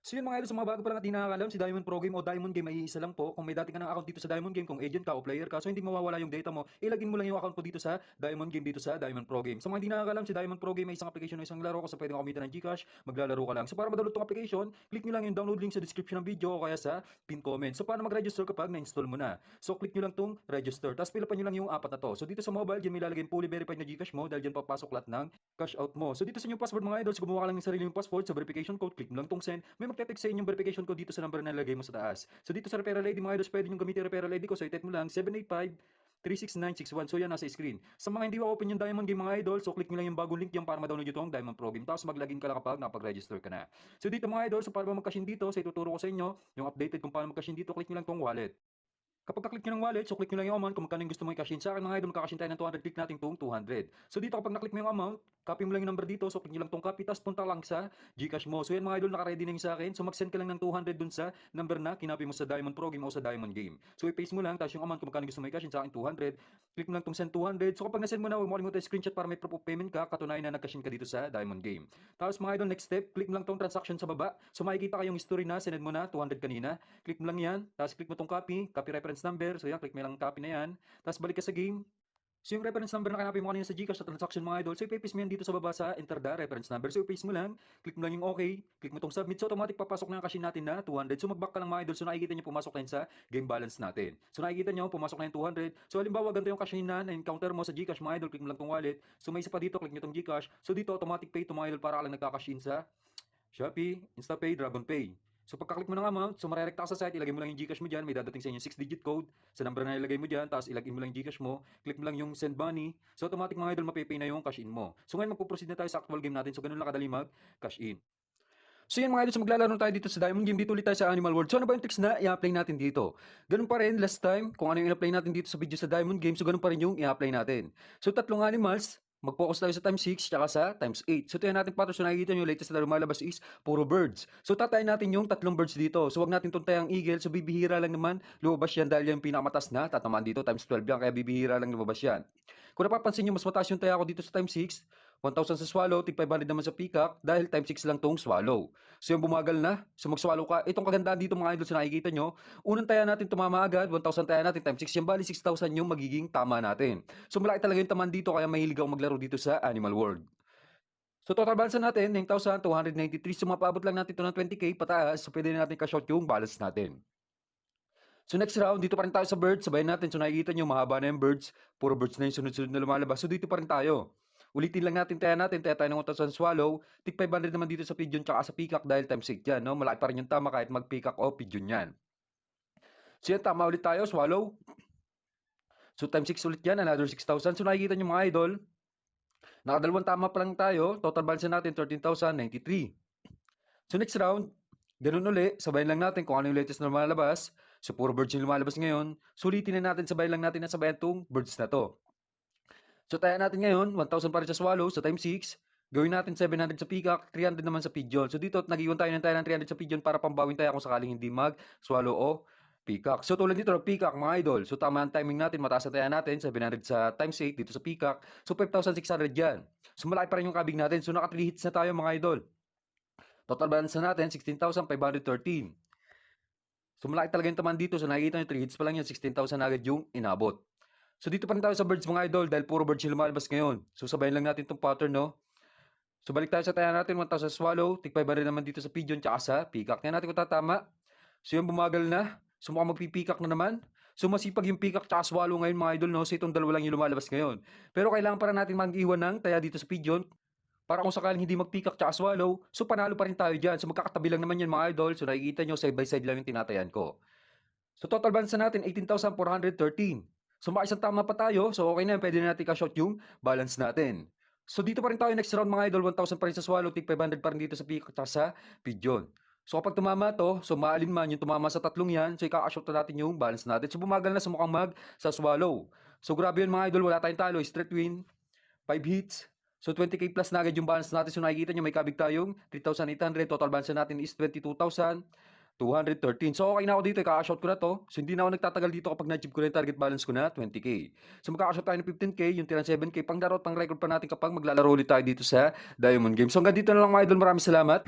So yun mga idol, sa mga bago pa lang at di nakakaalam, si Diamond Pro Game o Diamond Game ay isa lang po. Kung may dati ka ng account dito sa Diamond Game, kung agent ka o player ka, so hindi mawawala yung data mo, ilagin mo lang yung account mo dito sa Diamond Game dito sa Diamond Pro Game. Sa mga hindi nakakaalam, si Diamond Pro Game ay isang application o isang laro kung saan pwede kumita ng GCash, maglalaro ka lang. So para madalo tong application, click nyo lang yung download link sa description ng video o kaya sa pin comment. So paano mag-register kapag na-install mo na? So click nyo lang tong register, tapos pila pa nyo lang yung apat na to. So dito sa mobile, dyan may lalagay yung fully verified na GCash mo dahil dyan papasok lahat ng cash out mo. So dito sa inyong password mga idol, so gumawa ka lang ng sarili mong password sa verification code, click mo lang tong send. May magte-text sa inyong verification code dito sa number na nalagay mo sa taas. So dito sa referral ID mga idols, pwede nyo gamitin yung referral ID ko. So i-type mo lang 785 36961. So yan nasa screen. Sa mga hindi open yung Diamond Game mga idol, so click nyo lang yung bagong link yan para ma-download yung Diamond Pro Game. Tapos mag-login ka lang kapag nakapag-register ka na. So dito mga idol, so para mag-cash in dito, so ituturo ko sa inyo yung updated kung paano mag-cash in dito, click nyo lang tong wallet. Kapag ka-click nyo ng wallet, so click nyo lang yung amount kung magkano yung gusto mo i-cash in. Sa akin mga idol, magka-cash in tayo ng 200, click natin itong 200. So dito kapag na-click mo yung amount, copy mo lang yung number dito, so click nyo lang itong copy, tapos punta lang sa Gcash mo. So yan mga idol, naka-ready na yung sa akin. So mag-send ka lang ng 200 dun sa number na kinopy mo sa Diamond Pro Game o sa Diamond Game. So i-paste mo lang, tapos yung amount kung magkano gusto mo i-cash in, sa akin 200. Click mo lang itong send 200. So kapag na-send mo na, huwag mo kalimutan screenshot para may proof of payment ka, katunayan na nag-cash in ka dito sa Diamond Game. Tapos mga idol, next step, click mo lang itong transaction sa baba. So makikita kayong history na, send mo na 200 kanina. Click mo lang yan, tapos click mo itong copy reference number. So yan, click mo lang copy na yan. Tapos balik ka sa game. So yung reference number na kinapin mo kanina sa Gcash sa transaction mga idol, so ipapaste mo yan dito sa baba sa enter the reference number. So ipaste mo lang, click mo lang yung okay, click mo itong submit. So automatic papasok na yung cash in natin na 200. So mag-back ka lang mga idol, so nakikita nyo pumasok na yun sa game balance natin. So nakikita nyo pumasok na yung 200. So halimbawa ganito yung cash in na encounter mo sa Gcash mga idol, click mo lang itong wallet. So may isa pa dito, click nyo itong Gcash. So dito automatic pay to mga idol para ka lang nagka-cash in sa Shopee, InstaPay, DragonPay. So pagka-click mo ng amount, so marerekta ka sa site, ilagay mo lang yung Gcash mo dyan, may dadating sa inyo 6-digit code sa number na ilagay mo dyan, tapos ilagay mo lang yung Gcash mo, click mo lang yung send money, so automatic mga idol mapipay na yung cash in mo. So ngayon magpo-proceed na tayo sa actual game natin, so ganun lang kadali mag-cash in. So yan mga idol, so maglalaro tayo dito sa Diamond Game, dito ulit tayo sa Animal World. So ano ba yung tricks na i-apply natin dito? Ganun pa rin last time, kung ano yung i-apply natin dito sa video sa Diamond Game, so ganun pa rin yung i-apply natin. So tatlong animals, mag-focus tayo sa times 6 tsaka sa times 8. So tingnan natin pattern, so nakikita nyo latest na lumalabas is puro birds. So tatayin natin yung tatlong birds dito. So wag natin tuntay ang eagle, so bibihira lang naman lumabas yan dahil yung pinakamatas na tatamaan dito times 12 yan, kaya bibihira lang lumabas yan. Kung napapansin nyo, mas mataas yung taya ko dito sa times 6, 1,000 sa swallow, tig 500 naman sa peacock dahil times 6 lang tong swallow. So yung bumagal na, so mag-swallow ka. Itong kagandaan dito mga idol, sa nakikita nyo, unang taya natin tumama agad, 1,000 taya natin times 6 yan, bali 6,000 yung magiging tama natin. So malaki talaga yung taman dito, kaya mahilig ako maglaro dito sa Animal World. So total balance natin, 9,293. So mapaabot lang natin ito ng 20k pataas, so pwede na natin ka-short yung balance natin. So next round, dito pa rin tayo sa birds, sabayin natin. So nakikita nyo, mahaba na yung birds, puro birds na yung sunod-sunod na lumalabas. So dito pa rin tayo. Ulitin lang natin, taya tayo ng 1,000 swallow, tig 500 naman dito sa pigeon tsaka sa peacock dahil times 8 yan, no? Malaki pa rin yung tama kahit mag-peacock o pigeon yan. So yan, tama ulit tayo, swallow. So times 6 ulit yan, another 6,000. So nakikita nyo mga idol, nakadalawang tama pa lang tayo, total balance natin 13,093. So next round, ganun uli, sabayin lang natin kung ano yung latest na lumalabas. So puro birds yung lumalabas ngayon. Sulitin na natin, sabayin lang natin na sabayan tong birds na to. So taya natin ngayon, 1,000 pa rin sa swallow, so times 6. Gawin natin 700 sa peacock, 300 naman sa pigeon. So dito, nag-iwan tayo ng 300 sa pigeon para pambawin tayo kung sakaling hindi mag-swallow o peacock. So tulad dito, peacock mga idol. So tama ang timing natin, mataas na taya natin, 700 sa times 8 dito sa peacock. So 5,600 yan. So malaki pa rin yung kabig natin. So naka 3 hits na tayo mga idol. Total balance na natin, 16,513. So malaki talaga yung taman dito. So nakikita nyo, 3 hits pa lang yan, 16,000 agad yung inabot. So dito pa rin tayo sa birds mga idol dahil puro birds yung lumalabas ngayon. So sabayin lang natin itong pattern, no? So balik tayo sa taya natin, 1,000 swallow, tig 500 naman dito sa pigeon tsaka sa peacock. Tingnan natin kung tatama. So yung bumagal na. So mukhang magpipeacock na naman. So masipag yung peacock tsaka swallow ngayon mga idol, no? So itong dalawa lang yung lumalabas ngayon. Pero kailangan pa rin natin mag-iwan ng taya dito sa pigeon para kung sakaling hindi mag-peacock tsaka swallow, so panalo pa rin tayo dyan. So magkakatabi lang naman yan mga idol. So nakikita nyo, side by side lang yung tinatayan ko. So total balance na natin, 18,413. So makaisang tama pa tayo, so okay na, pwede na natin ka-short yung balance natin. So dito pa rin tayo next round mga idol, 1,000 pa rin sa swallow, tig 500 pa rin dito sa peacock at sa pigeon. So kapag tumama to, so maalin man yung tumama sa tatlong yan, so ika-short na natin yung balance natin. So bumagal na, sumukhang mag sa swallow. So grabe yun mga idol, wala tayong talo, straight win, 5 hits. So 20k plus na agad yung balance natin. So nakikita nyo may kabig tayong 3,800. Total balance natin is 22,213. So okay na ako dito, i-cash out ko na to. So hindi na ako nagtatagal dito kapag na-achieve ko na yung target balance ko na 20k. So magka-cash out tayo ng 15k, yung tirang 7k, pang laro at pang record pa natin kapag maglalaro ulit tayo dito sa Diamond Game. So hanggang dito na lang mga idol, maraming salamat.